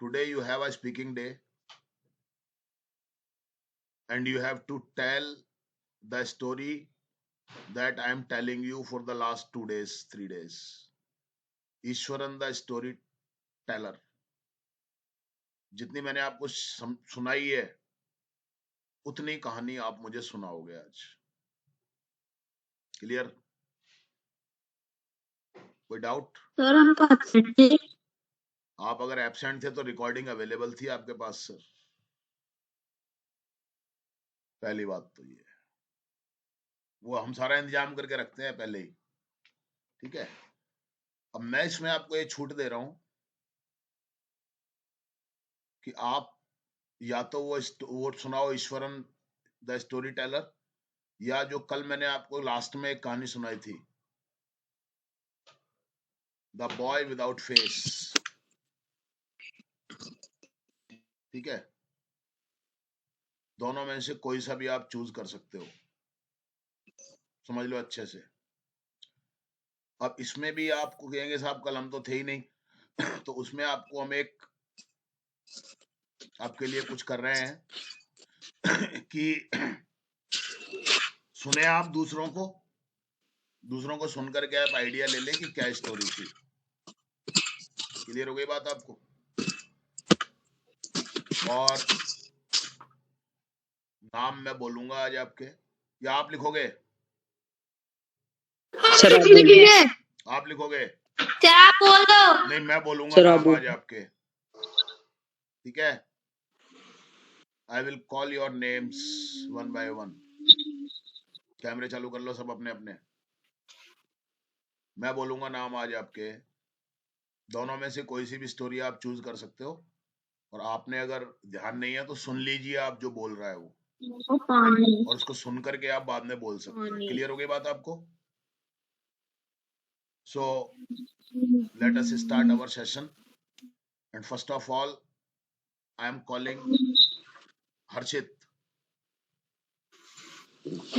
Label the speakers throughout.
Speaker 1: today you have a speaking day and you have to tell the story that I am telling you for the last 2 days, 3 days. Eswaran the story teller, जितनी मैंने आपको सुनाई है उतनी कहानी आप मुझे सुनाओगे आज। क्लियर? कोई डाउट?
Speaker 2: सर हम तो absent थे।
Speaker 1: आप अगर एब्सेंट थे तो रिकॉर्डिंग अवेलेबल थी आपके पास सर। पहली बात तो ये, वो हम सारा इंतजाम करके रखते हैं पहले ही, ठीक है। अब मैं इसमें आपको ये छूट दे रहा हूं कि आप या तो वो सुनाओ ईश्वरन द स्टोरी टेलर, या जो कल मैंने आपको लास्ट में एक कहानी सुनाई थी, द बॉय विदाउट फेस, ठीक है। दोनों में से कोई सा भी आप चूज कर सकते हो, समझ लो अच्छे से। अब इसमें भी आपको कहेंगे साहब कल हम तो थे ही नहीं तो उसमें आपको हम एक आपके लिए कुछ कर रहे हैं कि सुने आप दूसरों को सुन करके आप आइडिया ले लें कि क्या स्टोरी थी। क्लियर हो गई बात आपको? और नाम मैं बोलूंगा आज आपके, या आप लिखोगे?
Speaker 2: सर आप लिखिए।
Speaker 1: आप लिखोगे?
Speaker 2: सर आप बोल दो।
Speaker 1: नहीं, मैं बोलूंगा
Speaker 2: सर आप
Speaker 1: नाम
Speaker 2: बोल
Speaker 1: आज आपके, ठीक है। I will call your names one by one. कैमरे चालू कर लो सब अपने अपने। मैं बोलूंगा नाम आज आपके, दोनों में से कोई सी भी स्टोरी आप चूज कर सकते हो, और आपने अगर ध्यान नहीं है तो सुन लीजिए आप जो बोल रहा है वो, और उसको सुन करके आप बाद में बोल सकते हो। क्लियर हो गई बात आपको? So let us start our session, and first of all I am calling Harshit.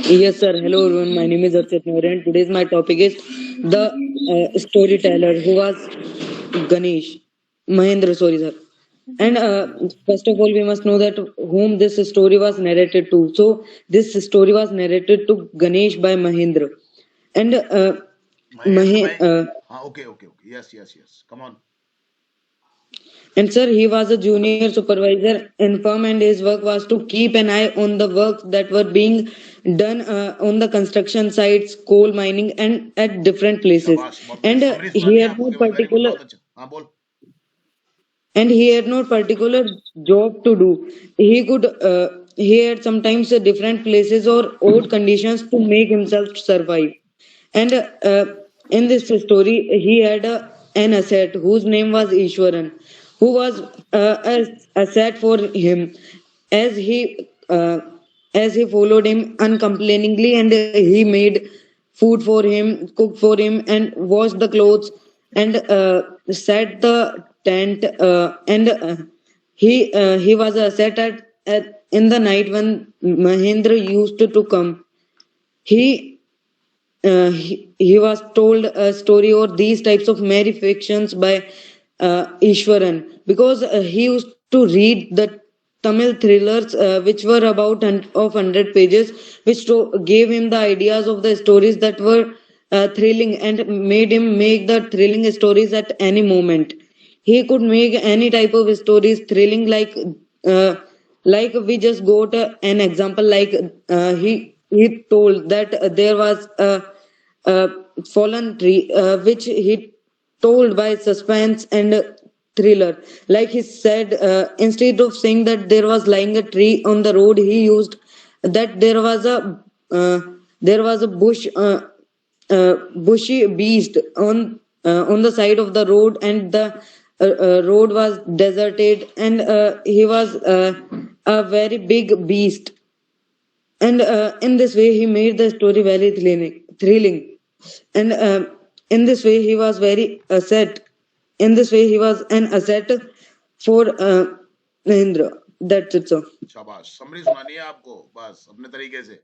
Speaker 2: Yes, sir. Hello, everyone. My name is Archit Maurya, and today's my topic is the storyteller who was Ganesh Mahendra. Sorry, sir. And first of all, we must know that whom this story was narrated to. So this story was narrated to Ganesh by Mahendra, and
Speaker 1: Mahendra हाँ, okay okay okay, yes yes yes, come on.
Speaker 2: And sir, he was a junior supervisor in firm, and his work was to keep an eye on the works that were being done on the construction sites, coal mining, and at different places.
Speaker 1: शाबाश, बहुत
Speaker 2: And
Speaker 1: बढ़िया। Summary
Speaker 2: he
Speaker 1: सुनानी है
Speaker 2: had
Speaker 1: आपको
Speaker 2: no
Speaker 1: केवल, very good,
Speaker 2: particular
Speaker 1: बहुत अच्छा। हाँ बोल।
Speaker 2: and he had no particular job to do. He had sometimes different places or odd conditions to make himself survive. And in this story, he had an asset whose name was Ishwaran, who was an asset for him as he uh, as he followed him uncomplainingly, and he made food for him, cooked for him, and washed the clothes, and set the tent, and he was a set at in the night when Mahendra used to come. He was told a story or these types of merry fictions by Ishwaran, because he used to read the Tamil thrillers which were about of 100 pages, which gave him the ideas of the stories that were thrilling and made him make the thrilling stories at any moment. He could make any type of stories thrilling, uh, like we just got an example, like he told that there was a fallen tree which he told by suspense and thriller. Like he said, instead of saying that there was lying a tree on the road, he used that uh, there was a bushy beast on the side of the road, and the road was deserted, and he was a very big beast. And in this way he made the story very thrilling. And in this way he was very asset in this way he was an asset for Mahindra. That's it, sir.
Speaker 1: शाबाश, summary सुनानी है आपको बस अपने तरीके से।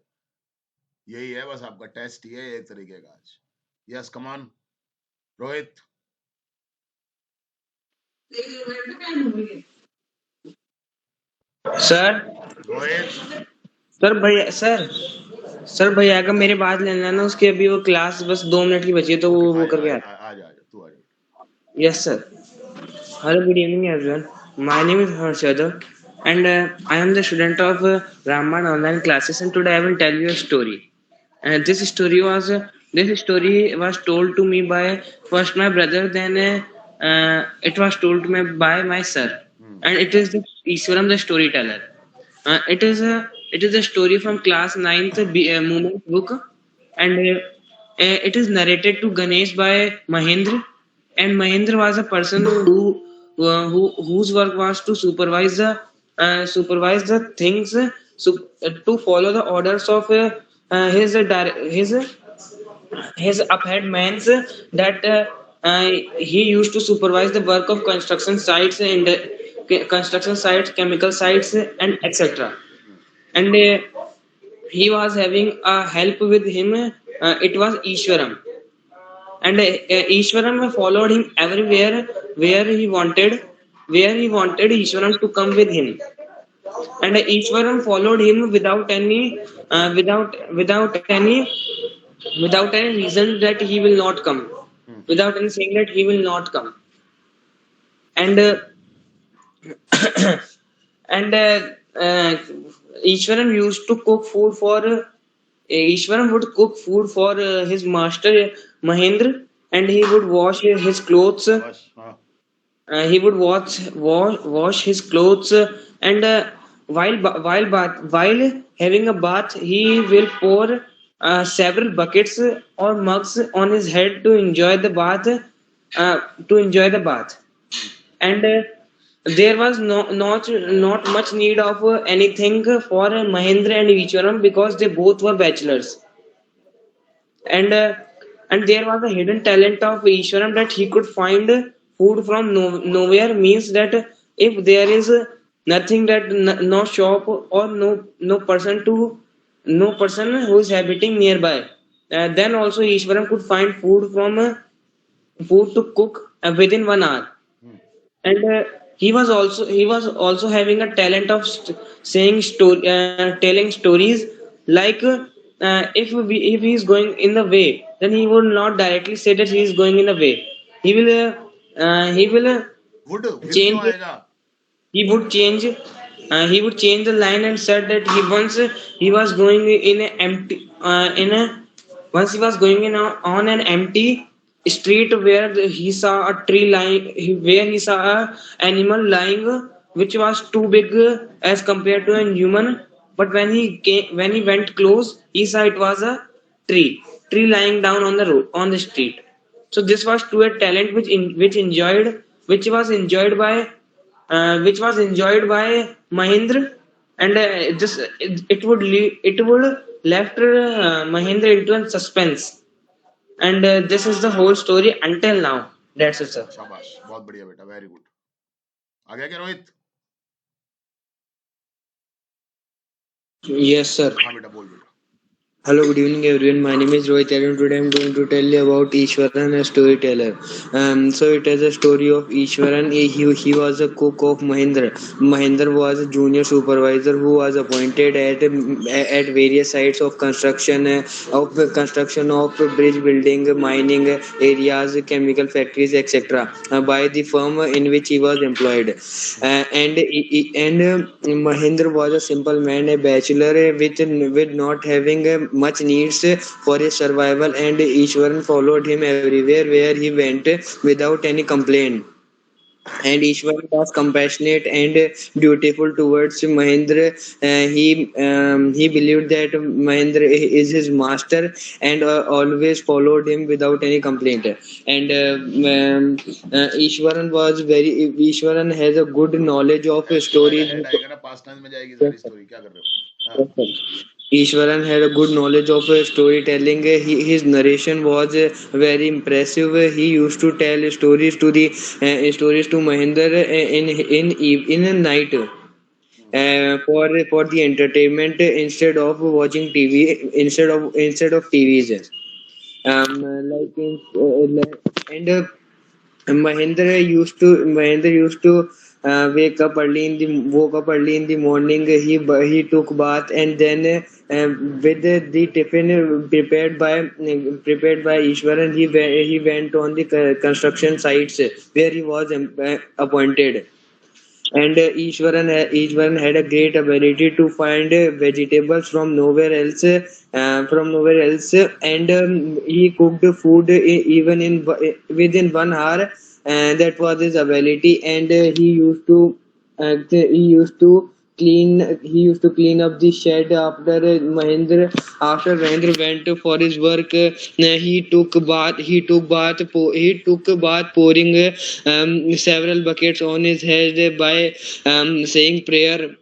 Speaker 1: यही है बस आपका टेस्ट, ही है एक तरीके का आज। यस, कमान रोहित।
Speaker 3: सर
Speaker 1: रोहित,
Speaker 3: सर भैया सर भैया का मेरे बाद लेना है ना उसकी अभी वो क्लास बस 2 मिनट की बची है तो
Speaker 1: ओके,
Speaker 3: वो करके आ
Speaker 1: आ जा, तू आ जा।
Speaker 3: Yes sir hello good evening everyone my name is Harshada and I am the student of Raman online classes and today I will tell you a story and this story was told to me by first my brother then it was told to me by my sir
Speaker 1: hmm,
Speaker 3: and it is the Ishwaram the storyteller. It is a story from class ninth movement book, and it is narrated to Ganesh by Mahendra. And Mahendra was a person whose work was to supervise the things to follow the orders of his uphead mans that he used to supervise the work of construction sites and construction sites, chemical sites, and etc.
Speaker 1: Hmm,
Speaker 3: And he was having a help with him. It was Ishwaram, and Ishwaram followed him everywhere where he wanted, where he wanted Ishwaram to come with him. And Ishwaram followed him without any reason that he will not come,
Speaker 1: hmm,
Speaker 3: without any saying that he will not come. And and Ishwaran used to cook food for Ishwaran would cook food for his master Mahendra, and he would wash his clothes.
Speaker 1: बस हाँ।
Speaker 3: He would wash his clothes, and while having a bath, he will pour several buckets or mugs on his head to enjoy the bath. To enjoy the bath,
Speaker 1: hmm,
Speaker 3: and there was not much need of anything for Mahendra and Vicharam because they both were bachelors, and there was a hidden talent of Ishwaram that he could find food from nowhere means that if there is nothing that no shop or no person who is habiting nearby, then also Ishwaram could find food to cook within 1 hour.
Speaker 1: Hmm,
Speaker 3: And he was also having a talent of saying story telling stories like if he is going in the way, then he would not directly say that he is going in the way. He will
Speaker 1: would क्यों
Speaker 3: change
Speaker 1: आएगा?
Speaker 3: he would change the line and said that he was going in a empty in a once he was going on an empty street where he saw a tree lying, where he saw a animal lying which was too big as compared to a human, but when he went close he saw it was a tree lying down on the road on the street. So this was to a talent which was enjoyed by Mahendra, and it would left Mahendra into a suspense, and this is the whole story until now. That's it, sir.
Speaker 1: शाबाश, बहुत बढ़िया बेटा, very good. आ गया क्या Rohit?
Speaker 3: Yes, sir.
Speaker 1: हाँ बेटा, बोल बेटा।
Speaker 3: Hello, good evening, everyone. My name is Rohit, and today I'm going to tell you about Ishwaran, a storyteller. So it is a story of Ishwaran. He was a cook of Mahindra. Mahindra was a junior supervisor who was appointed at various sites of construction of bridge building, mining areas, chemical factories, etc. By the firm in which he was employed. And Mahendra was a simple man, a bachelor with not having much needs for his survival, and Ishwaran followed him everywhere where he went without any complaint. And Ishwaran was compassionate and dutiful towards Mahendra. He believed that Mahendra is his master and always followed him without any complaint. And Ishwaran has a good knowledge of stories.
Speaker 1: Head आएगा ना, past tense में जाएगी सारी story, क्या कर रहे हो? हाँ।
Speaker 3: Ishwaran had a good knowledge of storytelling. His narration was very impressive. He used to tell stories to Mahinder in a night for the entertainment instead of watching TV instead of TVs. Like in, and Mahendra used to woke up early in the morning. He took bath, and then with the tiffin prepared by Ishwaran, he went on the construction sites where he was appointed. And Ishwaran had a great ability to find vegetables from nowhere else, and he cooked food even within 1 hour. And that was his ability. And he used to clean up the shed after Mahendra went for his work. He took a bath, pouring several buckets on his head by saying prayer.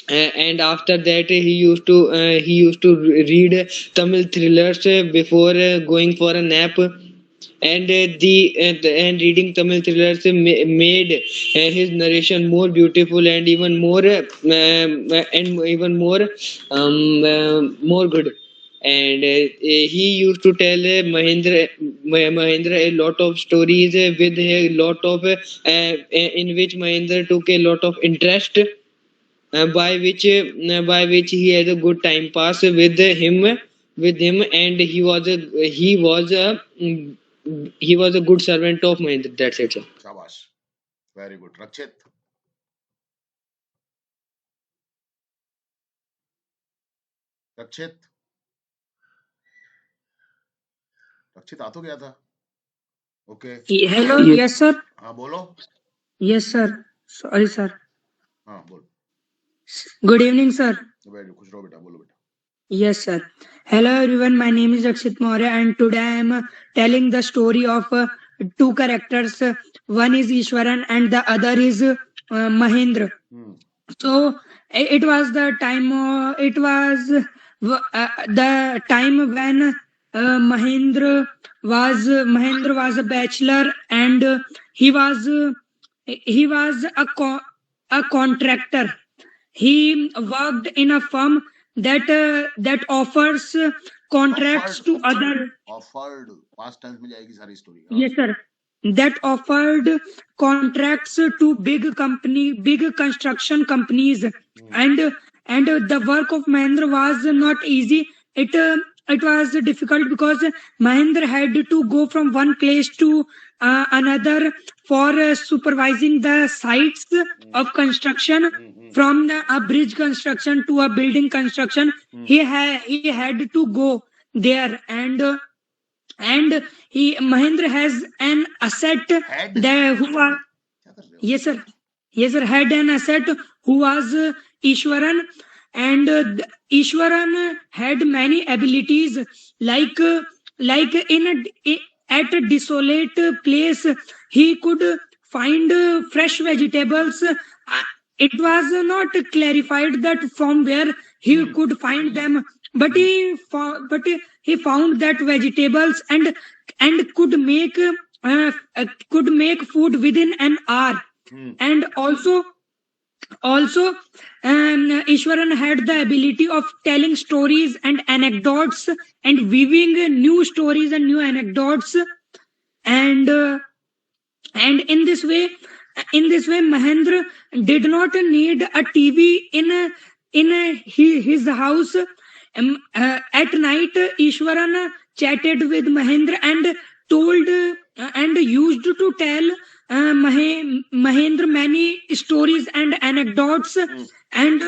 Speaker 3: And after that, he used to read Tamil thrillers before going for a nap. And reading Tamil thrillers made his narration more beautiful and more good. And he used to tell Mahendra a lot of stories with a lot of in which Mahendra took a lot of interest, by which he had a good time pass with him. And he was a good servant of Mahendra. That's it, sir.
Speaker 1: Shabash. Very good. Rakshit. रक्षित रक्षित आ तो गया था. Okay.
Speaker 4: Hello, yes, sir.
Speaker 1: हाँ बोलो.
Speaker 4: Yes, sir. Sorry, sir.
Speaker 1: हाँ बोल.
Speaker 4: Good evening, sir.
Speaker 1: बैठो, खुश रहो बेटा. बोलो बेटा.
Speaker 4: Yes, sir. Hello, everyone. My name is Rakshit Maurya, and today I am telling the story of two characters. One is Ishwaran, and the other is Mahendra. So it was the time. It was the time when Mahendra was a bachelor, and he was a contractor. He worked in a firm that offers contracts to other.
Speaker 1: Offered. Past tense में जाएगी सारी story.
Speaker 4: Yes, sir. That offered contracts to big construction companies. And the work of Mahendra was not easy. It was difficult because Mahendra had to go from one place to another for supervising the sites of construction, from a bridge construction to a building construction. He had to go there. And Mahendra has an asset
Speaker 1: Had.
Speaker 4: there who are.
Speaker 1: क्या कर रहे हो?
Speaker 4: Yes, sir, had an asset who was Ishwaran. And Ishwaran had many abilities, like at a desolate place he could find fresh vegetables. It was not clarified that from where he could find them, but he found that vegetables, and could make food within an hour. And also Ishwaran had the ability of telling stories and anecdotes, and weaving new stories and new anecdotes. And in this way Mahendra did not need a TV in his house. At night Ishwaran chatted with Mahendra and told and used to tell Mahendra many stories and anecdotes. And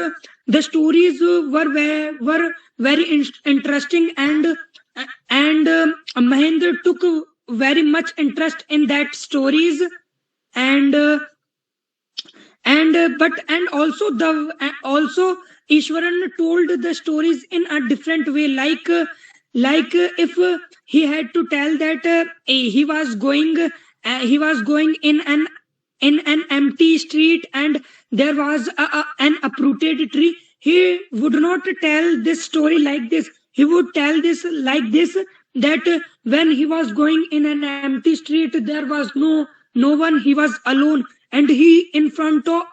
Speaker 4: the stories were very interesting. And Mahendra took very much interest in that stories. And also Ishwaran told the stories in a different way, like if he had to tell that he was going in an empty street, and there was an uprooted tree. He would not tell this story like this. He would tell this like this, that when he was going in an empty street, there was no one. He was alone, and he in front of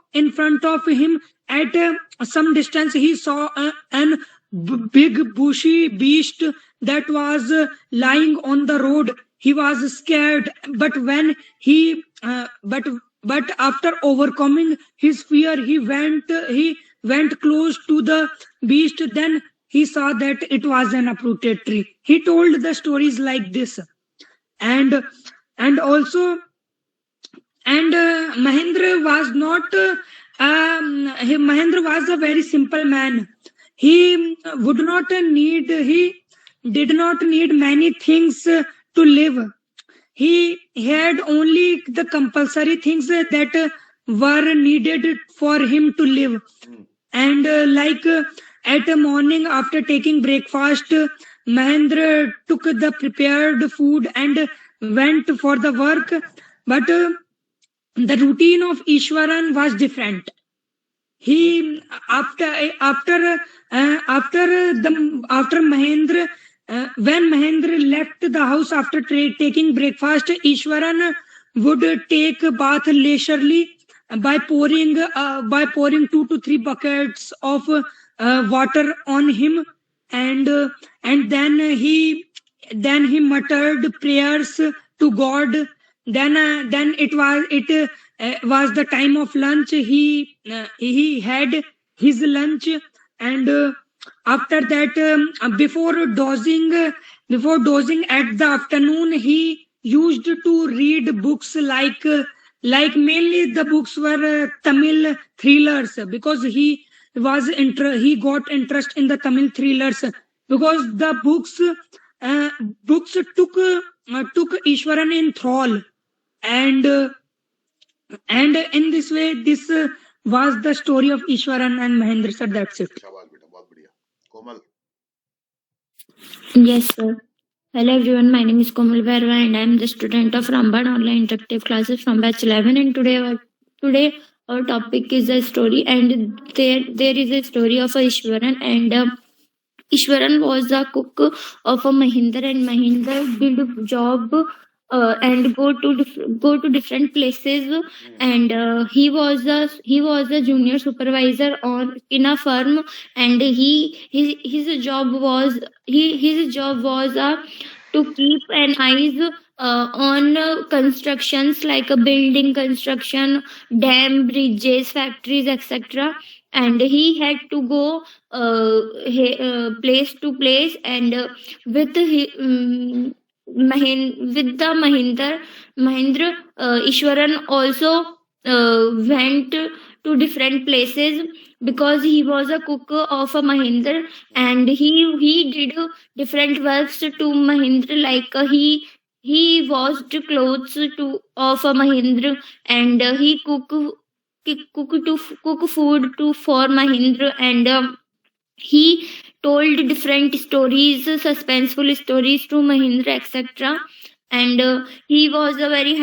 Speaker 4: him, at some distance, he saw an big bushy beast that was lying on the road. He was scared, but when he but after overcoming his fear, he went close to the beast. Then he saw that it was an uprooted tree. He told the stories like this. And and also and Mahendra was not Mahendra was a very simple man. He did not need many things to live. He had only the compulsory things that were needed for him to live. And at a morning after taking breakfast, Mahendra took the prepared food and went for the work. But the routine of Ishwaran was different. He after Mahendra when Mahendra left the house after taking breakfast, Ishwaran would take a bath leisurely by pouring 2 to 3 buckets of water on him, and then he muttered prayers to God. Then it was the time of lunch. He had his lunch, and after that, before dozing at the afternoon, he used to read books like mainly the books were Tamil thrillers, because he got interest in the Tamil thrillers, because the books took Ishwaran in thrall. And uh, and in this way, this was the story of Ishwaran and Mahendra, sir. That's it.
Speaker 1: शाबाश बेटा, बहुत बढ़िया. कोमल.
Speaker 5: Yes, sir. Hello everyone, my name is Komal Verva and I am the student of Ramban Online Interactive Classes from batch 11, and today our topic is a story, and there is a story of a Ishwaran, and Ishwaran was a cook of a Mahinder, and Mahinder did a job and go to different places, and he was a junior supervisor in a firm, and his job was to keep an eyes on constructions like a building construction, dam, bridges, factories, etc. And he had to go place to place, and with the Mahindra, Ishwaran also went to different places because he was a cook of a Mahindra, and he did different works to Mahindra, like he washed clothes of a Mahindra, and he cook food for Mahindra, and he told different stories, suspenseful stories to Mahindra, etc. And he was very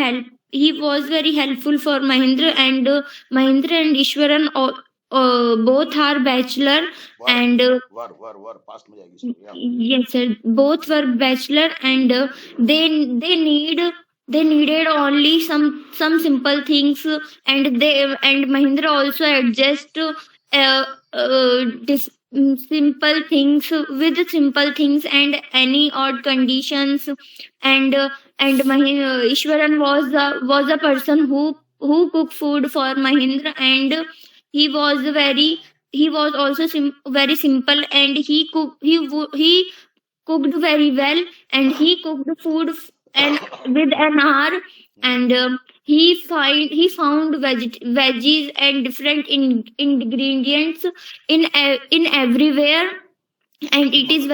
Speaker 5: helpful for Mahindra, and Mahindra and Ishwaran both are bachelor,
Speaker 1: were
Speaker 5: and
Speaker 1: were past में जाएगी story. Yeah.
Speaker 5: yes, sir, both were bachelor, and they needed only some simple things, and Mahindra also adjust simple things with simple things and any odd conditions, and Ishwaran was a person who cooked food for Mahindra, and he was also very simple, and he cooked very well, and he cooked food and with an hour, and he found veggies and different ingredients in everywhere, and it is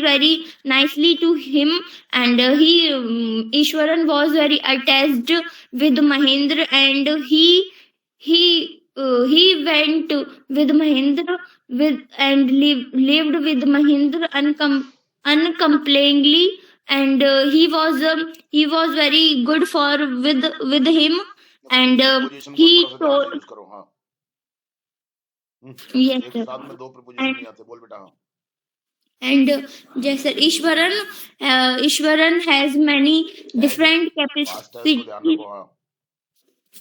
Speaker 5: very nicely to him, and Ishwaran was very attached with Mahendra, and he went with Mahendra lived with Mahendra uncomplainingly, and he was very good for with him, and
Speaker 1: Preposition को
Speaker 5: he
Speaker 1: थोड़ा सा ध्यान से
Speaker 5: told
Speaker 1: use करो. हाँ.
Speaker 5: yes,
Speaker 1: एक
Speaker 5: sir.
Speaker 1: साथ में दो preposition
Speaker 5: and
Speaker 1: नहीं आते. बोल बेटा. हाँ.
Speaker 5: and yes, sir, Ishwaran has many
Speaker 1: As
Speaker 5: different
Speaker 1: past tense को ध्यान
Speaker 5: capacities.
Speaker 1: रखो. हाँ.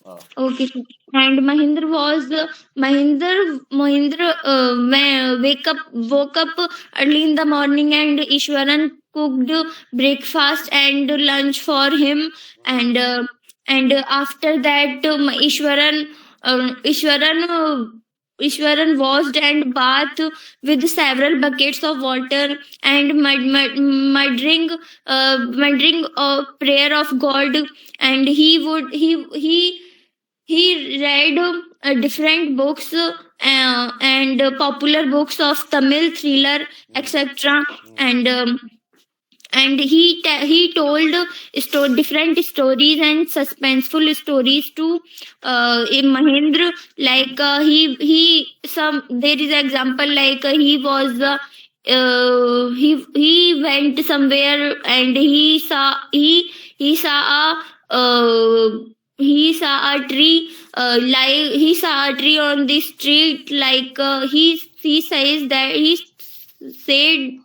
Speaker 1: हाँ
Speaker 5: Okay, sir. And Mahinder woke up early in the morning, and Ishwaran cooked breakfast and lunch for him, and after that, Ishwaran washed and bathed with several buckets of water and muttering a prayer of God, and he read different books and popular books of Tamil thriller,
Speaker 1: hmm
Speaker 5: etc.
Speaker 1: Hmm
Speaker 5: And he told different stories and suspenseful stories to Mahendra. Like he some there is an example like he went somewhere and he saw a he saw a tree like he saw a tree on the street, like he says that he said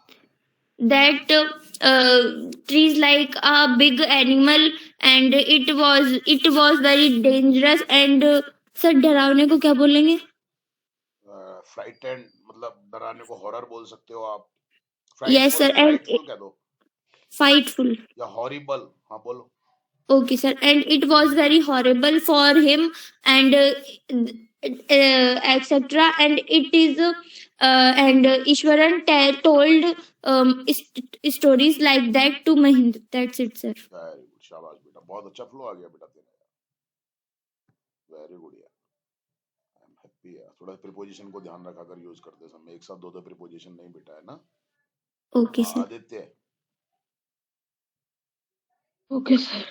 Speaker 5: that trees like a big animal, and it was very dangerous. And sir डरावने को क्या बोलेंगे?
Speaker 1: Frightened मतलब डराने को horror बोल सकते हो आप.
Speaker 5: Yes
Speaker 1: frightful
Speaker 5: sir. And
Speaker 1: frightful कह दो
Speaker 5: frightful.
Speaker 1: या हॉरिबल. हाँ बोलो.
Speaker 5: Okay sir. And it was very horrible for him, and etc. And it is and Ishwaran told stories like that to Mahinder. That's it sir.
Speaker 1: Very good, शाबाश बेटा, बहुत अच्छा flow आ गया बेटा तेरा. वेरी गुड यार, आई एम हैप्पी यार. थोड़ा प्रीपोजिशन को ध्यान रखा कर यूज करते समय, एक साथ दो दो प्रीपोजिशन नहीं बेटा, है ना.
Speaker 5: Okay sir.
Speaker 1: Aditya.
Speaker 6: Okay, sir.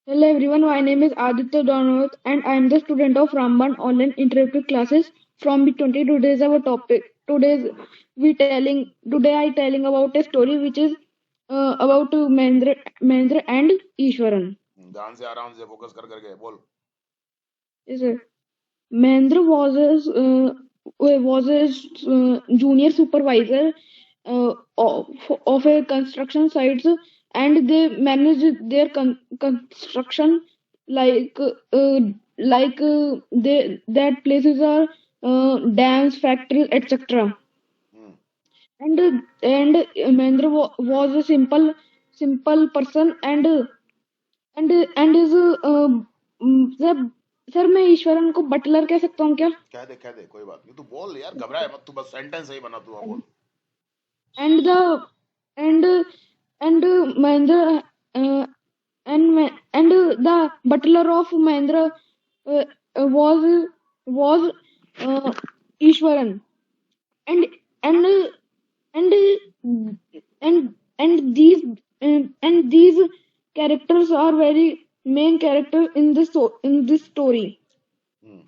Speaker 6: Hello everyone, my name is Aditya Donath and I am the student of Ramban online interactive classes from B20. Today is our topic. Today I telling about a story which is about Mahendra and Ishwaran.
Speaker 1: ध्यान से आराम से focus कर करके बोल.
Speaker 6: Yes, sir. Mahendra was a junior supervisor of a construction sites, and they managed their construction like they that places are dams, factories, etc.
Speaker 1: Hmm
Speaker 6: And Mahendra was a simple person, and is sir, sir मैं ईश्वरन को Buttler कह सकता हूँ क्या?
Speaker 1: कह दे कोई बात नहीं, तू बोल यार, घबराए मत, तू बस सेंटेंस सही बना, तू हाँ बोल.
Speaker 6: And the and and Mahendra and the butler of Mahendra was Ishwaran, and and and and these characters are very main characters in this story.
Speaker 1: Hmm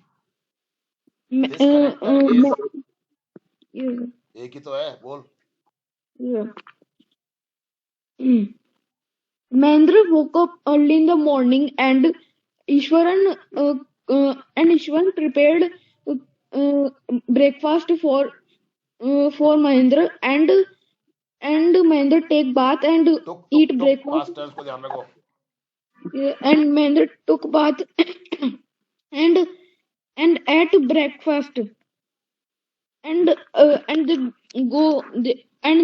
Speaker 6: Ma-
Speaker 1: this character is.
Speaker 6: yeah,
Speaker 1: एक ही तो है, बोल.
Speaker 6: yeah. Mahendra woke up early in the morning, and Ishwaran prepared uh, breakfast for Mahendra, and Mahendra take bath and
Speaker 1: took
Speaker 6: eat
Speaker 1: took took,
Speaker 6: breakfast.
Speaker 1: Past tense को ध्यान रखो.
Speaker 6: And Mahendra took bath and ate breakfast, and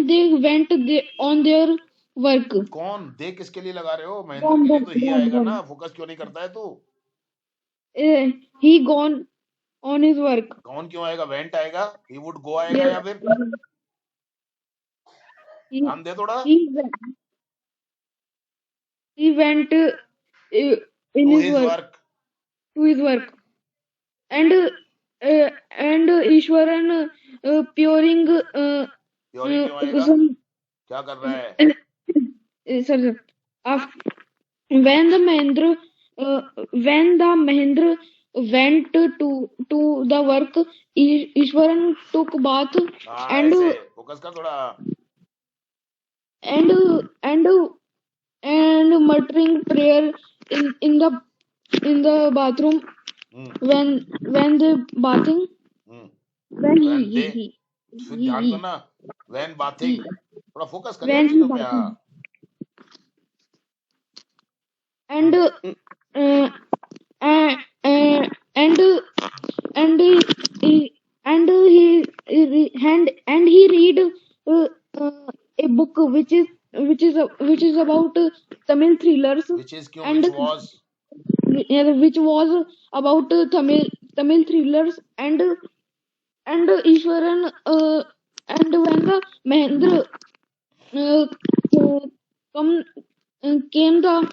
Speaker 6: they went on their work.
Speaker 1: कौन दे किसके लिए लगा रहे हो? महेंद्र के लिए तो ही आएगा ना. फोकस क्यों नहीं करता है तू?
Speaker 6: He gone on his work.
Speaker 1: कौन क्यों आएगा? वेंट आएगा, ही वुड गो आएगा, या फिर ध्यान दे थोड़ा.
Speaker 6: He went in
Speaker 1: to
Speaker 6: his
Speaker 1: his
Speaker 6: work
Speaker 1: work.
Speaker 6: to his work, and Ishwaran pouring
Speaker 1: प्योरी क्यों आएगा?
Speaker 6: some
Speaker 1: क्या कर रहा है?
Speaker 6: sir, after, when the Mahendra went to the work, Ishwaran took bath
Speaker 1: हाँ
Speaker 6: and
Speaker 1: ऐसे फोकस कर थोड़ा.
Speaker 6: and and muttering prayer in the bathroom
Speaker 1: hmm
Speaker 6: when they bathing
Speaker 1: hmm
Speaker 6: when
Speaker 1: When
Speaker 6: he
Speaker 1: they, फिर ध्यान दो ना. व्हेन बाथिंग, थोड़ा focus कर यार
Speaker 6: when he
Speaker 1: चीजों पे.
Speaker 6: bathing
Speaker 1: हाँ
Speaker 6: and uh, uh, uh, and and he and he read uh, uh, a book which is about Tamil thrillers
Speaker 1: which is क्यों
Speaker 6: and
Speaker 1: which was
Speaker 6: which was about Tamil thrillers and Ishwaran and when the Mahendra uh, uh, come came the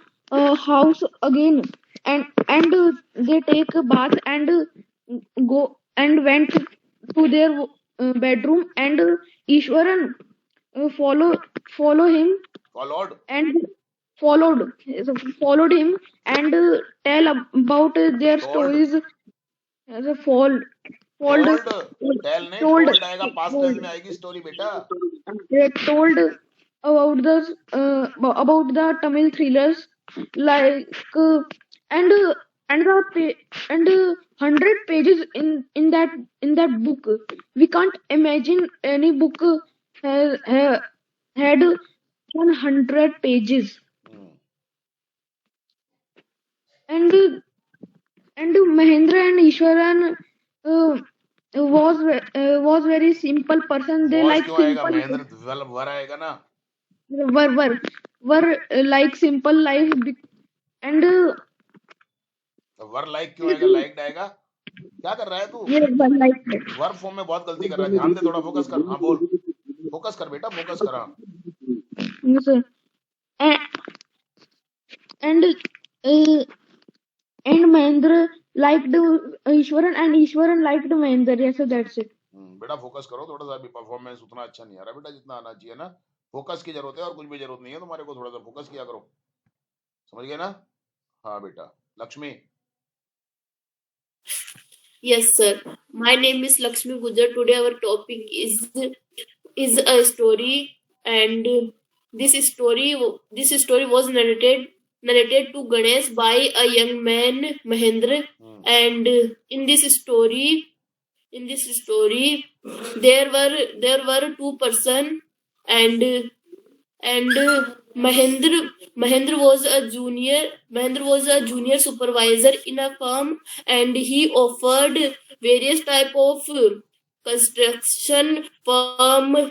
Speaker 6: house again and they take a bath and go and went to their bedroom and Ishwaran follow him
Speaker 1: followed
Speaker 6: and followed followed him and tell about their
Speaker 1: told
Speaker 6: stories fold fold
Speaker 1: told tell नहीं
Speaker 6: told
Speaker 1: told आएगा past tense
Speaker 6: told
Speaker 1: में आएगी story बेटा
Speaker 6: they told about the Tamil thrillers like and and the and 100 pages in that book. We can't imagine any book had 100 pages and Mahendra and Ishwaran was very simple person. They
Speaker 1: was
Speaker 6: like
Speaker 1: क्यों आएगा
Speaker 6: simple
Speaker 1: Mahendra वर आएगा ना
Speaker 6: were like simple life and
Speaker 1: were like क्यों आएगा like आएगा क्या कर रहा है तू
Speaker 6: yeah, were like
Speaker 1: verb form में बहुत गलती कर रहा है ध्यान दे थोड़ा फोकस कर हाँ बोल फोकस कर बेटा फोकस कर हाँ
Speaker 6: yes, sir. and uh, and Mahendra liked Ishwaran and Ishwaran liked Mahendra. Yes, so that's it.
Speaker 1: बेटा फोकस करो थोड़ा सा भी परफॉर्मेंस उतना अच्छा नहीं आ रहा बेटा जितना आना चाहिए ना फोकस की जरूरत है और कुछ भी जरूरत नहीं है तुम्हारे को थोड़ा सा फोकस किया करो समझ गए ना हाँ बेटा Lakshmi
Speaker 7: Yes, sir. My name is Lakshmi Gujar. Today our topic is a story, and this story was narrated to Ganesh by a young man Mahendra, and in this story there were two person and Mahendra was a junior supervisor in a firm, and he offered various type of construction firm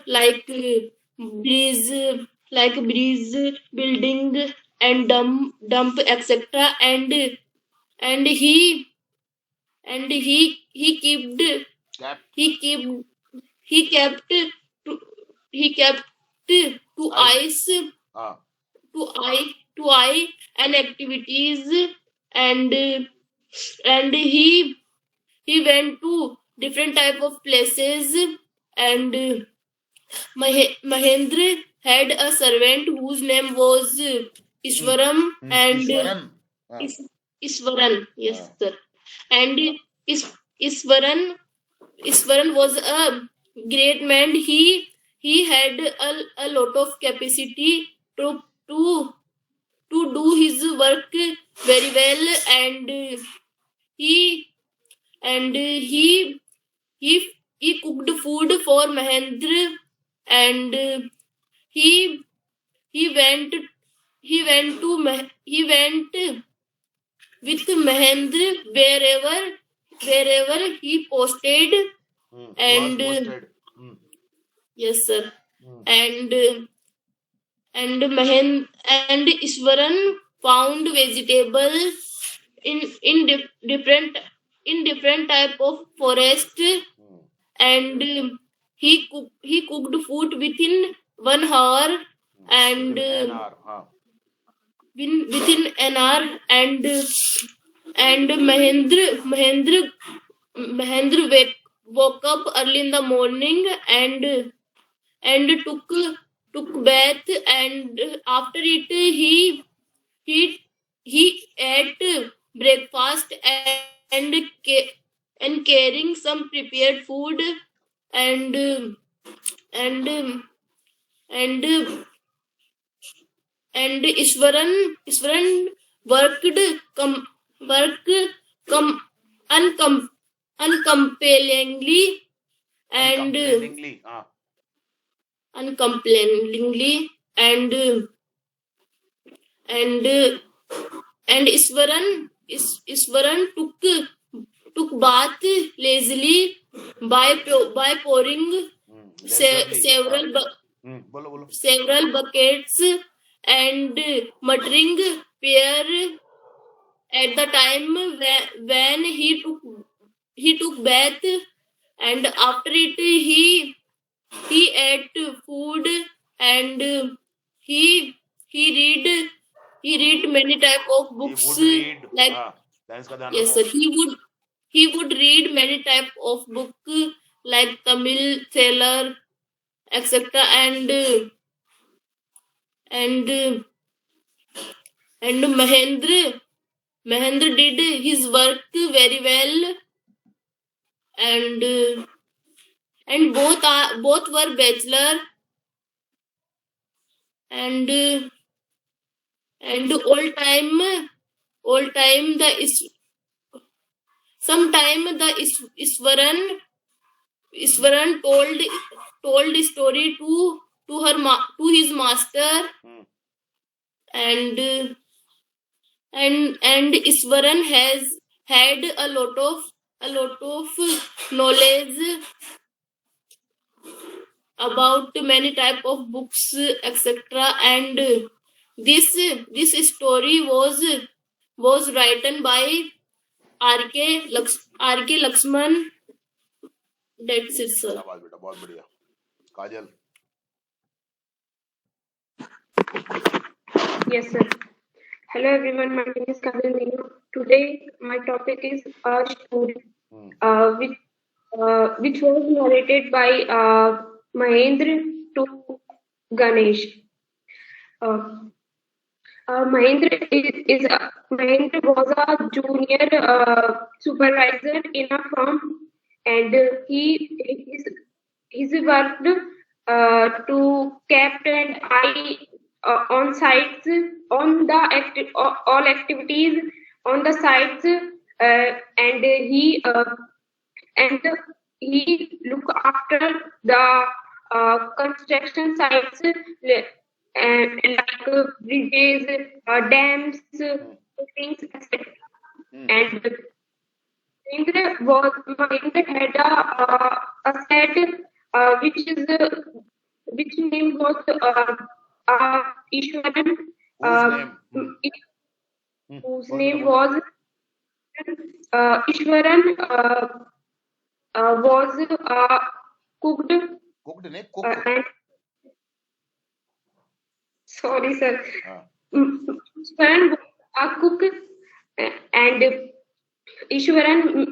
Speaker 7: breeze building and dump etc. And he
Speaker 1: cap
Speaker 7: he kept he kept to he kept to
Speaker 1: ice
Speaker 7: ice
Speaker 1: हाँ
Speaker 7: to eye and activities, and he went to different type of places, and Mahendra had a servant whose name was Ishwaram, and
Speaker 1: Eswaran हाँ
Speaker 7: Iswaran, yes
Speaker 1: हाँ
Speaker 7: sir, and Iswaran was a great man. He had a lot of capacity to do his work very well, and he and he cooked food for Mahendra, and he he went he went with Mahendra wherever he posted,
Speaker 1: he was
Speaker 7: and
Speaker 1: posted
Speaker 7: yes sir,
Speaker 1: Hmm.
Speaker 7: and and Iswaran found vegetable in different type of forest, and he cooked food within 1 hour, and
Speaker 1: within an hour हाँ
Speaker 7: within an hour, and Mahendra woke up early in the morning, and took bath, and after it he ate breakfast, and carrying some prepared food, and and and and Iswaran worked com, worked com, uncom, uncompellingly and
Speaker 1: uncomplainingly हाँ
Speaker 7: uncomplainingly and and Iswaran took bath lazily by pouring
Speaker 1: Leisurely.
Speaker 7: several
Speaker 1: बोलो बोलो.
Speaker 7: several buckets and muttering prayer at the time when he took bath, and after it he ate food, and he he read many type of
Speaker 1: He
Speaker 7: books,
Speaker 1: would read.
Speaker 7: like
Speaker 1: Lines का ध्यान
Speaker 7: yes
Speaker 1: रखो.
Speaker 7: sir, he would read many type of book like Tamil, Thriller, etc. And and Mahendra did his work very well, and both were bachelor, and all time the is sometime the Iswaran told story to his master, and Iswaran has had a lot of knowledge about many type of books, etc. And this story was written by R.K. Lakshman. That's it, sir.
Speaker 1: शाबाश बेटा, बहुत बढ़िया. काजल.
Speaker 8: Yes, sir. Hello, everyone. My name is Kajal Meenu. Today, my topic is a story, which was narrated by Mahendra to Ganesh. Mahendra was a junior supervisor in a firm, and he's worked to kept an eye on sites, on the all activities on the sites, and he look after the construction sites, and like bridges, dams, things, etc. And Mahendra had a set which name was Ishwaran, whose name was Ishwaran, was cooked. And sorry, sir. Ishwaran was a cook, and Ishwaran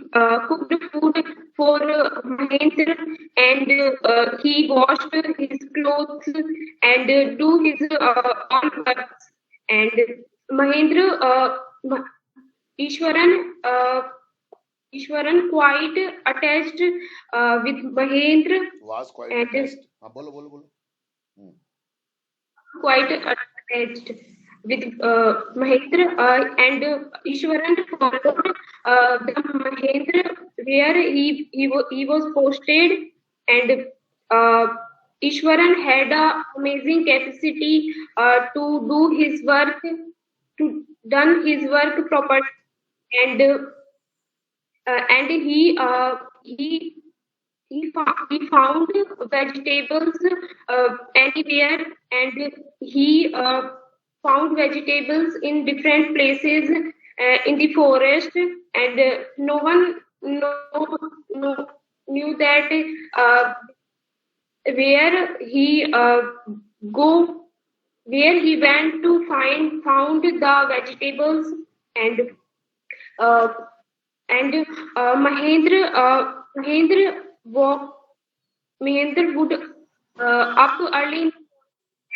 Speaker 8: cooked food for Mahendra, and he washed his clothes and do his all works. And Mahendra, Ishwaran quite attached with Mahendra.
Speaker 1: Was quite
Speaker 8: and
Speaker 1: attached. बोलो.
Speaker 8: Quite attached with Mahendra, and Ishwaran followed the Mahendra where he was posted, and Ishwaran had a amazing capacity to do his work, to done his work properly, and he found vegetables anywhere, and he found vegetables in different places in the forest, and no one knew that where he went to found the vegetables, and Mahendra would up early,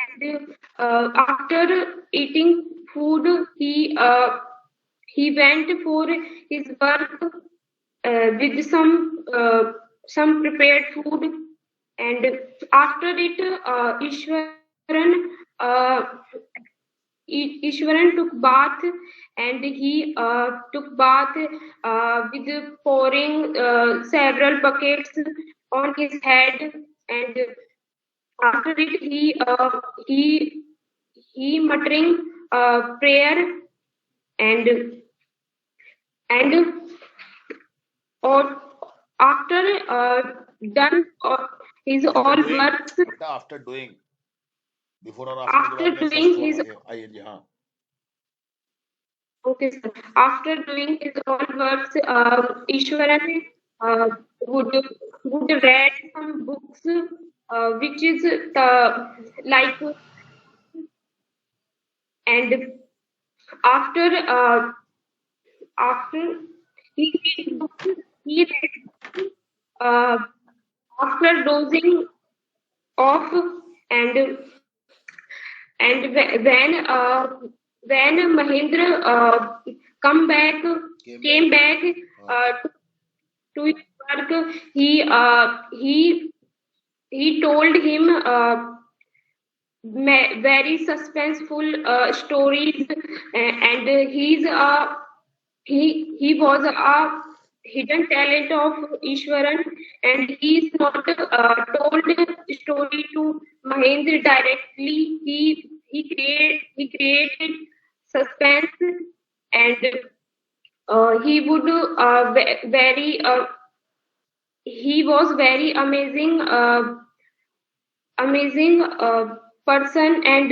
Speaker 8: and after eating food, he went for his work with some prepared food, and after it, Ishwaran took bath, and he took bath with pouring several buckets on his head, and after it he muttering prayer, and or after done his all
Speaker 1: after doing
Speaker 8: works,
Speaker 1: बेटा after doing before और after के
Speaker 8: after
Speaker 1: बाद में
Speaker 8: doing
Speaker 1: first
Speaker 8: his
Speaker 1: होगा आइए जी हाँ
Speaker 8: okay sir, after doing his all works, Ishwaran would read some books, which is like, and after after he read books, he read uh, after dozing off, and when Mahendra come back came back to his work, he told him very suspenseful stories, and he was a hidden talent of Ishwaran, and he is not told story to Mahendra directly. He created suspense, and he would very he was very amazing person, and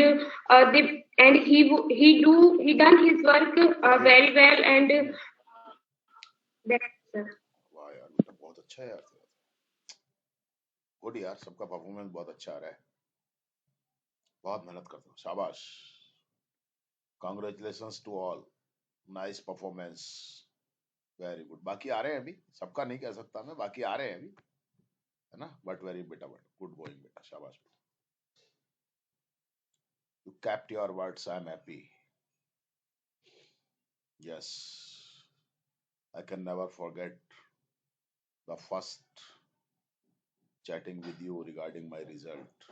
Speaker 8: he done his work very well, and that's
Speaker 1: वाह यार बेटा बहुत अच्छा है यार good यार सबका performance बहुत अच्छा आ रहा है बहुत मेहनत करते हो शाबाश congratulations to all nice performance very good बाकी आ रहे हैं अभी सबका नहीं कह सकता मैं बाकी आ रहे हैं अभी है ना बट वेरी बेटा बट गुड गोइंग बेटा शाबाश you kept your words I am happy yes I can never forget the first chatting with you regarding my result.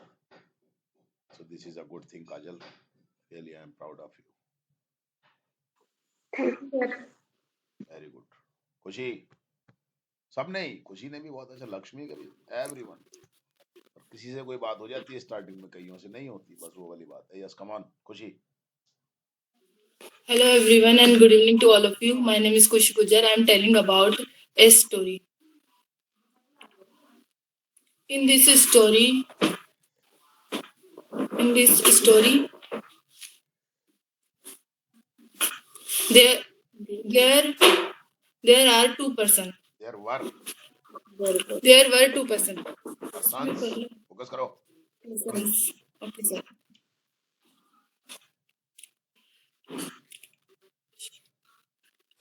Speaker 1: So this is a good thing, Kajal. Really, I am proud of you.
Speaker 8: thank you sir.
Speaker 1: Very good. खुशी सब नहीं खुशी ने भी बहुत अच्छा लक्ष्मी का भी एवरीवन किसी से कोई बात हो जाती है स्टार्टिंग में कईयों से नहीं होती बस वो वाली बात है यस कम ऑन खुशी
Speaker 7: Hello everyone and good evening to all of you. My name is Kushi Gujar. I am telling about a story. In this story, there there there are two person. There were two person.
Speaker 1: Sons focus करो
Speaker 7: Okay, sir.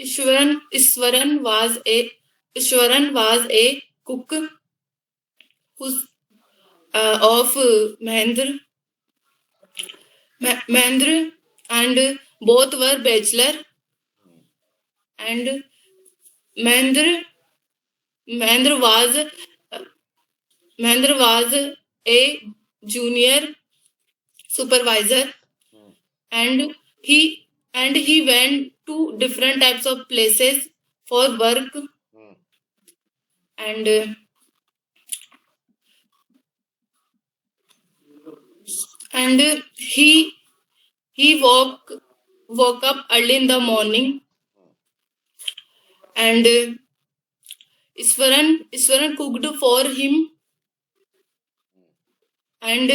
Speaker 7: Ishwaran was a cook whose of Mahendra, and both were bachelor, and Mahendra was Mahendra was a junior supervisor, and he went to different types of places for work, and he woke up early in the morning, and Ishwaran cooked for him, and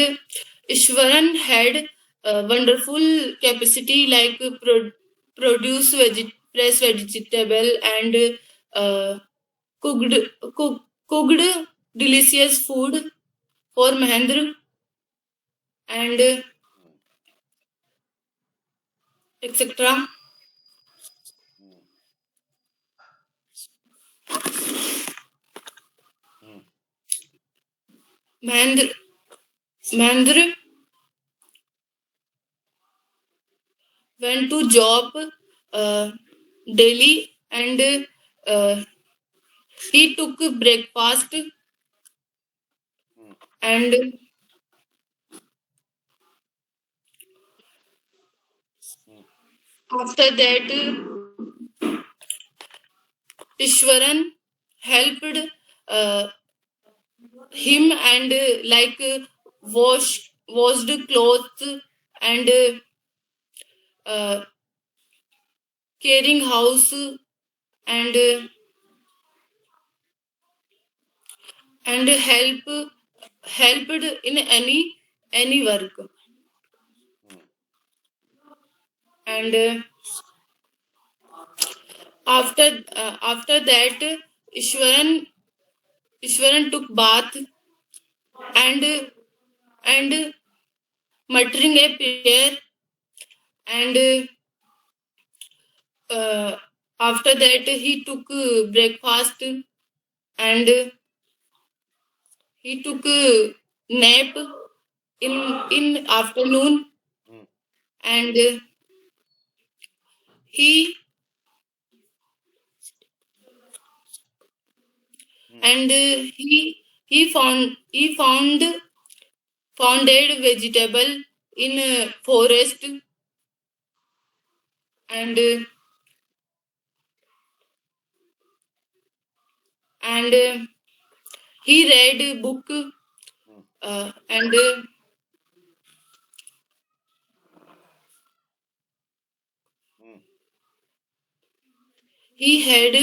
Speaker 7: Ishwaran had a wonderful capacity like produce fresh vegetable, and cooked delicious food for Mahendra, and etc. Mahendra went to job daily, and he took breakfast, and after that Ishwaran helped him, and washed clothes, and caring house, and helped in any work. And after that, Ishwaran took bath and muttering a prayer, and after that he took breakfast, and he took nap in afternoon, and he and he founded vegetable in forest, and he read a book, and he had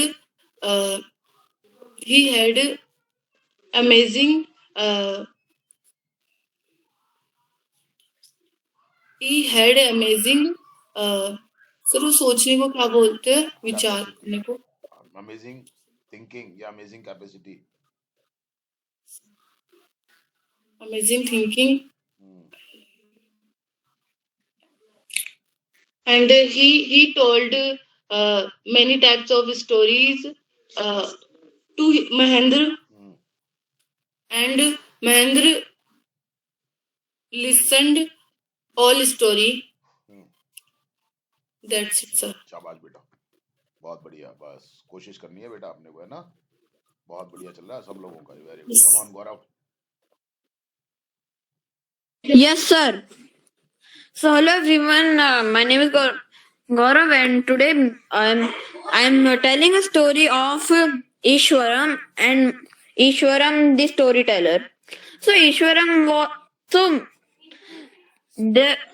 Speaker 7: amazing sir वो सोचने को क्या बोलते हैं, विचार करने को,
Speaker 1: amazing thinking या amazing capacity,
Speaker 7: amazing thinking. And he told many types of stories to Mahendra, and Mahendra listened all story. That's it, sir.
Speaker 1: शाबाश बेटा, बहुत बढ़िया। बस कोशिश करनी है बेटा आपने को, है ना। बहुत बढ़िया चल रहा है सब लोगों का। Very good. Come on Gaurav.
Speaker 9: Yes, sir. So, hello everyone. My name is Gaurav, and today I'm telling a story of Ishwaram and Ishwaram, the storyteller. So, Ishwaram was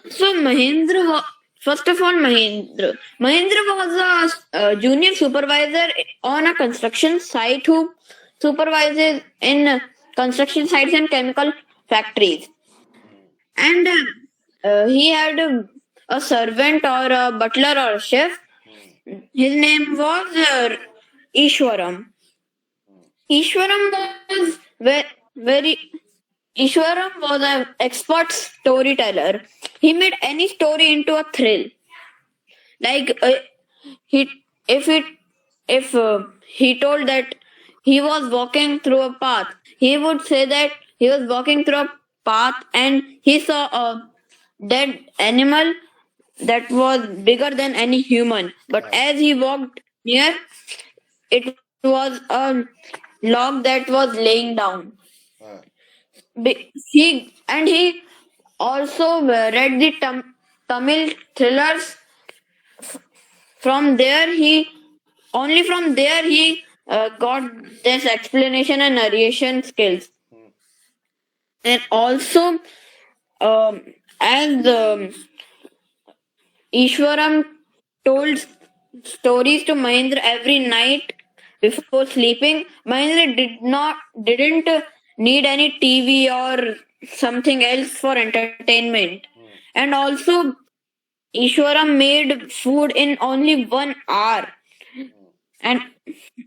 Speaker 9: so Mahendra. First of all, Mahendra was a junior supervisor on a construction site who supervises in construction sites and chemical factories. And he had a servant or a butler or a chef. His name was Ishwaram. Ishwaram was an expert storyteller. He made any story into a thrill. Like if he told that he was walking through a path, he would say that he was walking through a path and he saw a dead animal that was bigger than any human. But as he walked near, it was a log that was laying down. He also read the Tamil thrillers. From there, he got this explanation and narration skills. And also, as Ishwaram told stories to Mahendra every night before sleeping, Mahendra didn't need any TV or something else for entertainment. And also, Ishwaram made food in only 1 hour. And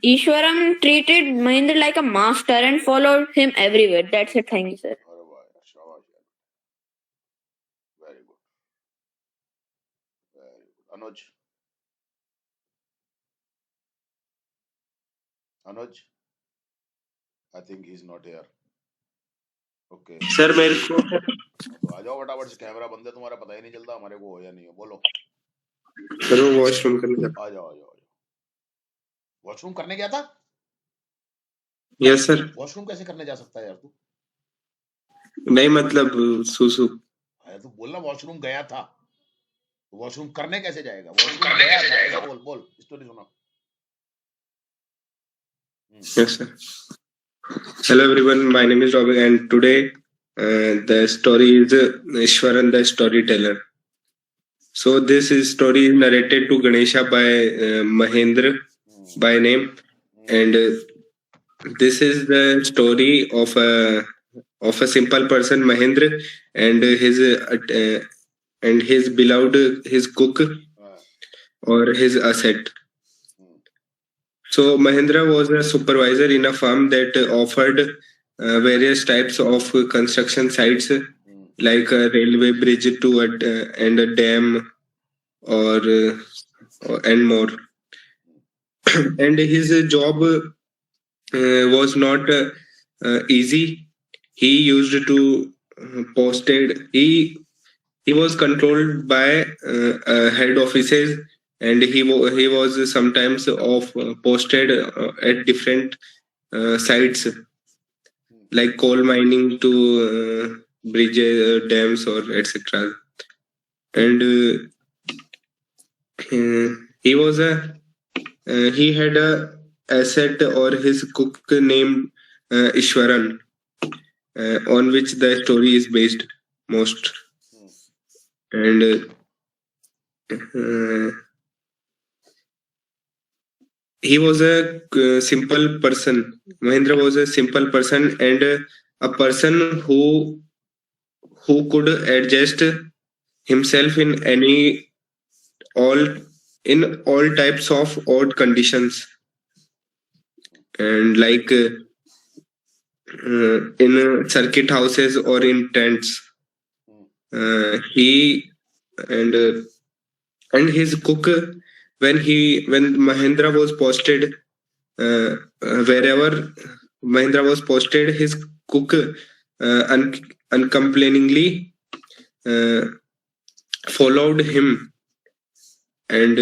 Speaker 9: Ishwaram treated Mahendra like a master and followed him everywhere. That's it. Thank you, sir.
Speaker 1: Very good. Very good. Anuj, I think he's not here. Okay.
Speaker 3: Sir मेरे को
Speaker 1: तो आ जाओ फटाफट से, camera बंद है तुम्हारा, पता ही नहीं चलता हमारे को हो या नहीं हो। बोलो
Speaker 3: सर वो वॉशरूम करने
Speaker 1: आ जाओ। वॉशरूम करने गया था?
Speaker 3: Yes sir.
Speaker 1: वॉशरूम कैसे करने जा सकता है यार तू?
Speaker 3: नहीं मतलब सुसु।
Speaker 1: अरे तू बोलना वॉशरूम गया था, वॉशरूम करने कैसे जाएगा? वॉशरूम गया था ऐसा बोल स्टोरी सुना।
Speaker 3: Yes, sir. Hello everyone, my name is Robin and today the story is Ishwaran the storyteller.
Speaker 10: So this story is narrated to Ganesha by Mahendra by name, and this is the story of a simple person, Mahendra, and his beloved, his cook or his asset. So Mahendra was a supervisor in a farm that offered various types of construction sites, like a railway bridge to and a dam, and more. And his job was not easy. He used to posted. He was controlled by head offices, and he was sometimes posted at different sites, like coal mining to bridges, dams, or etc. And he was a he had a asset or his cook named Ishwaran, on which the story is based most. And he was a simple person. Mahendra was a simple person, and a person who could adjust himself all in all types of odd conditions, and like in circuit houses or in tents. He and his cook, when Mahendra was posted, wherever Mahendra was posted, his cook uncomplainingly followed him and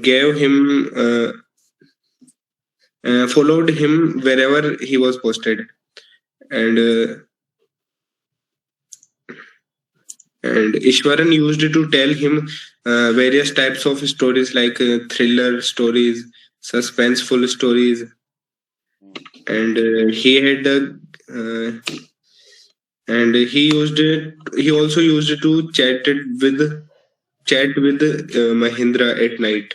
Speaker 10: gave him followed him wherever he was posted. And Ishwaran used to tell him various types of stories, like thriller stories, suspenseful stories, and he had and he also used to chat with Mahendra at night.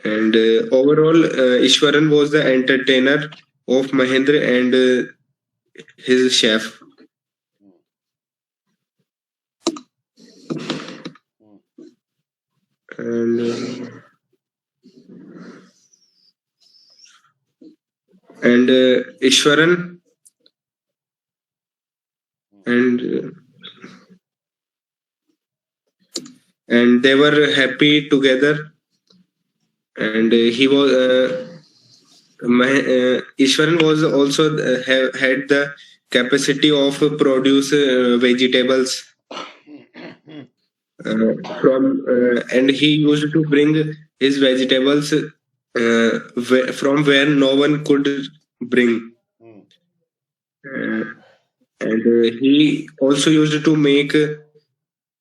Speaker 10: And overall, Ishwaran was the entertainer of Mahendra and his chef. And Ishwaran and they were happy together, and he was Ishwaran was also had the capacity of produce vegetables from and he used to bring his vegetables from where no one could bring. And he also used to make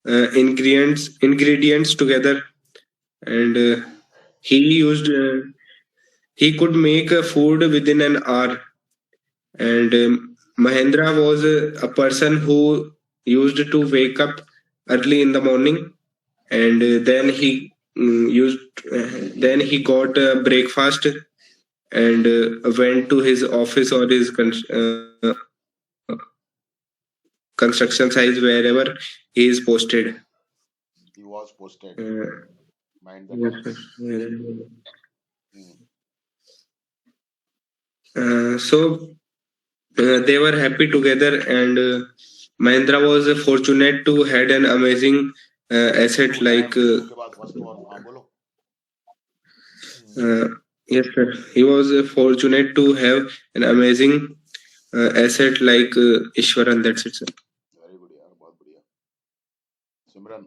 Speaker 10: ingredients together, and he could make food within an hour. And Mahendra was a person who used to wake up early in the morning, and then he got breakfast and went to his office or his construction site, wherever he is posted.
Speaker 1: He was posted. Mind the
Speaker 10: so they were happy together, and Mahendra was fortunate to had an amazing asset like yes sir, he was fortunate to have an amazing asset like Ishwaran. That's it, sir.
Speaker 1: Very good, yaar, बहुत बढ़िया. Simran.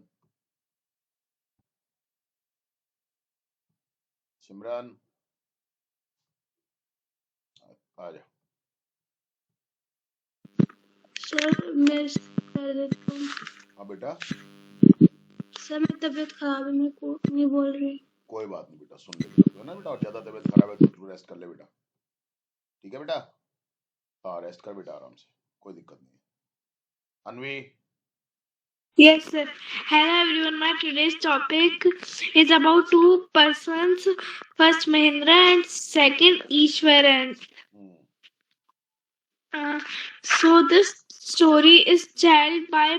Speaker 1: आ जा.
Speaker 11: Sir मैं कर देता हूँ.
Speaker 1: हाँ बेटा.
Speaker 11: Sir मेरी तबीयत खराब है, मेरे को नहीं बोल रही.
Speaker 1: कोई बात नहीं बेटा, सुन ले बेटा. ना बेटा, और ज्यादा तबीयत खराब है तो तू रेस्ट कर ले बेटा. ठीक है बेटा. हाँ, रेस्ट कर बेटा आराम से, कोई दिक्कत नहीं. Anvi,
Speaker 11: Yes, sir. Hello, everyone. My today's topic is about two persons. First, Mahendra, and second, Ishwaran. So this story is told by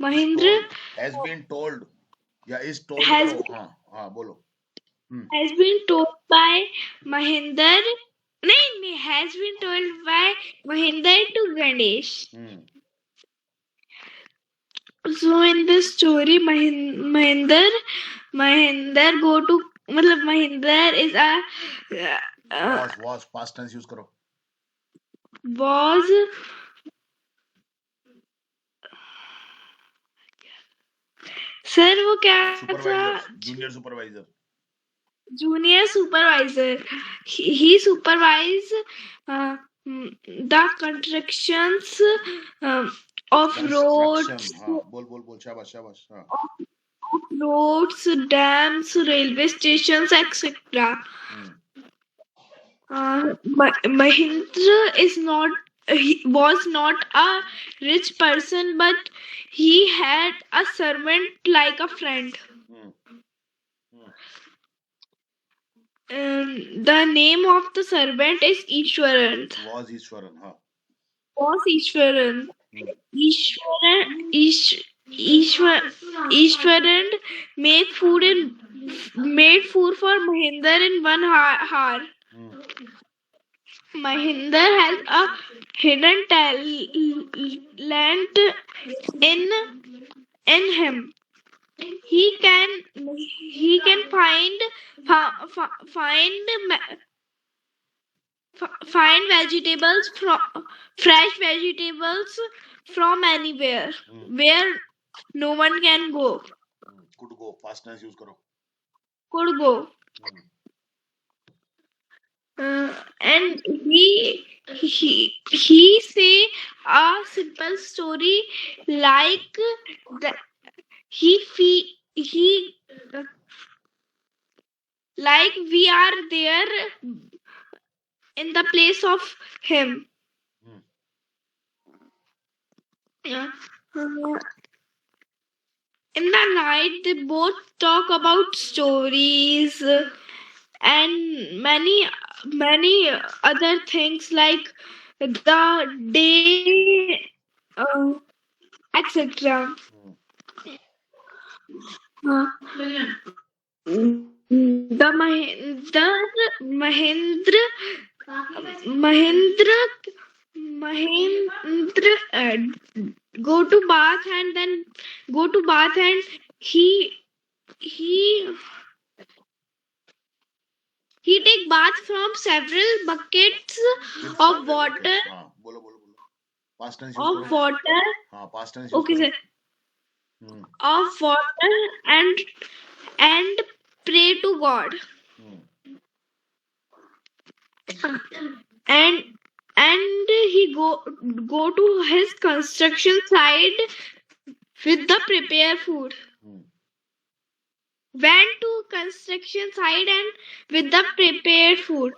Speaker 11: Mahendra.
Speaker 1: has been told या is told
Speaker 11: Has
Speaker 1: करो हाँ हाँ बोलो
Speaker 11: has been told by Mahinder. नहीं, has been told by Mahinder to Ganesh. So in this story, Mahinder go to मतलब Mahinder is a
Speaker 1: was past tense use करो
Speaker 11: was sir वो क्या
Speaker 1: supervisor junior supervisor
Speaker 11: junior supervisor. He supervised the constructions of roads.
Speaker 1: हाँ बोल शाबाश हाँ
Speaker 11: Of roads, dams, railway stations, etc. Mahindra was not a rich person, but he had a servant like a friend. The name of the servant is Ishwaran.
Speaker 1: was Ishwaran हाँ
Speaker 11: Was Ishwaran. Ishwaran made food for Mahinder in 1 hour. Mahinder has a hidden talent in him. He can find vegetables fresh vegetables from anywhere where no one can go.
Speaker 1: could go past tense use करो
Speaker 11: Could go. And he say a simple story like that like we are there in the place of him. In the night they both talk about stories and many other things like the day etc. The Mahendra go to bath and he take bath from several buckets of water.
Speaker 1: हाँ बोलो past tense use
Speaker 11: Of
Speaker 1: करो
Speaker 11: water.
Speaker 1: हाँ past tense use
Speaker 11: Okay,
Speaker 1: करो
Speaker 11: sir. Of water and pray to God. And he go to his construction site with the prepare food. Went to construction site and with the prepared food.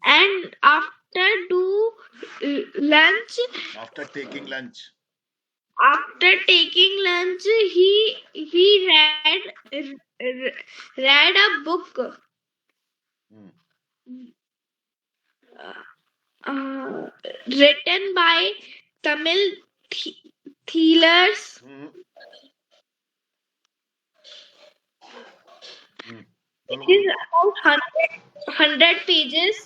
Speaker 11: And after lunch.
Speaker 1: After taking lunch,
Speaker 11: he read a book. Written by Tamil thrillers. It is about 100 pages.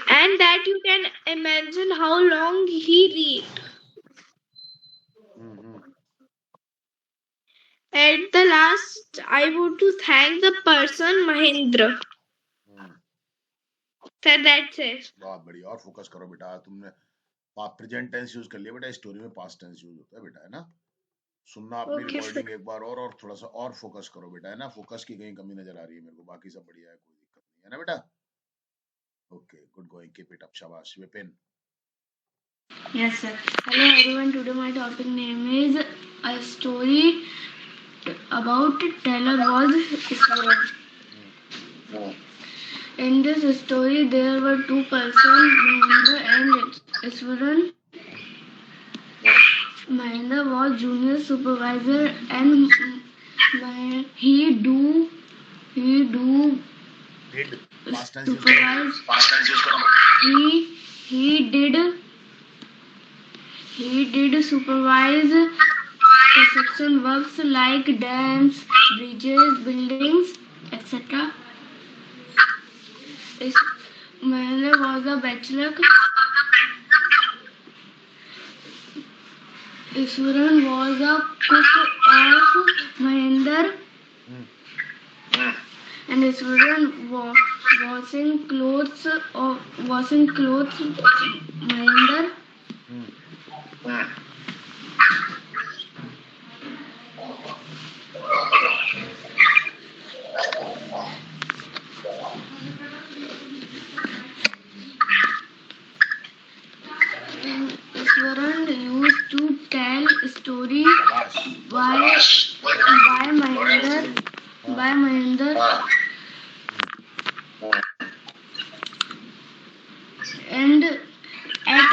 Speaker 11: And that you can imagine how long he read. At the last, I want to thank the person Mahendra. So that's it.
Speaker 1: बहुत बढ़िया और focus करो बेटा तुमने present tense use कर लिया बेटा story में पास्ट टेंस यूज होता है बेटा है ना सुनना अपनी रिकॉर्डिंग एक बार और थोड़ा सा और फोकस करो बेटा है ना फोकस की कहीं कमी नजर आ रही है मेरे को बाकी सब बढ़िया है कोई दिक्कत नहीं है ना बेटा okay good going keep it up शाबाश Vipin
Speaker 11: Yes, sir. Hello, everyone. Today my topic name is a story about teller was Ishwaran.
Speaker 12: In this story, there were two persons, Mahendra and Iswaran. Mahendra was junior supervisor and he do
Speaker 1: Did past tense use करो.
Speaker 12: supervise.
Speaker 1: Past tense use करो.
Speaker 12: He did supervise construction works like dams, bridges, buildings, etc. Mahendra was a bachelor. Iswaran was a cook of Mahendra. And Iswaran washing clothes Mahendra. Iswaran used to tell story by Mahendra. And at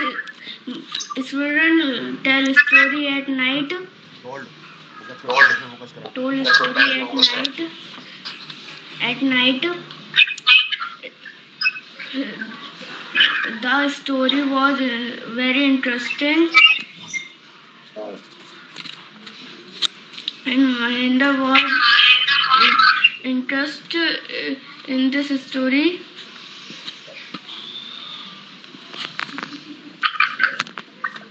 Speaker 12: Iswaran tell story at night. Told story at night. The story was very interesting. And Mahendra was interested in this story.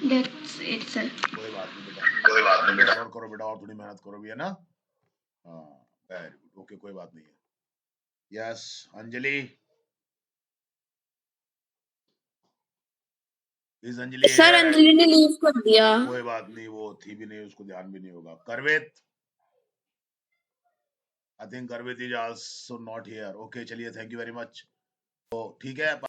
Speaker 12: That's it, sir.
Speaker 1: कोई बात नहीं बेटा और करो बेटा और थोड़ी मेहनत करो भी है ना. हाँ वेरी गुड. ओके कोई बात नहीं है. यस अंजलि. इस अंजलि
Speaker 9: सर अंजलि ने लीव कर दिया.
Speaker 1: कोई बात नहीं, वो थी भी नहीं, उसको ध्यान भी नहीं होगा. Karvet, I think Karvet is also not here. Okay चलिए थैंक यू वेरी मच. तो ठीक है.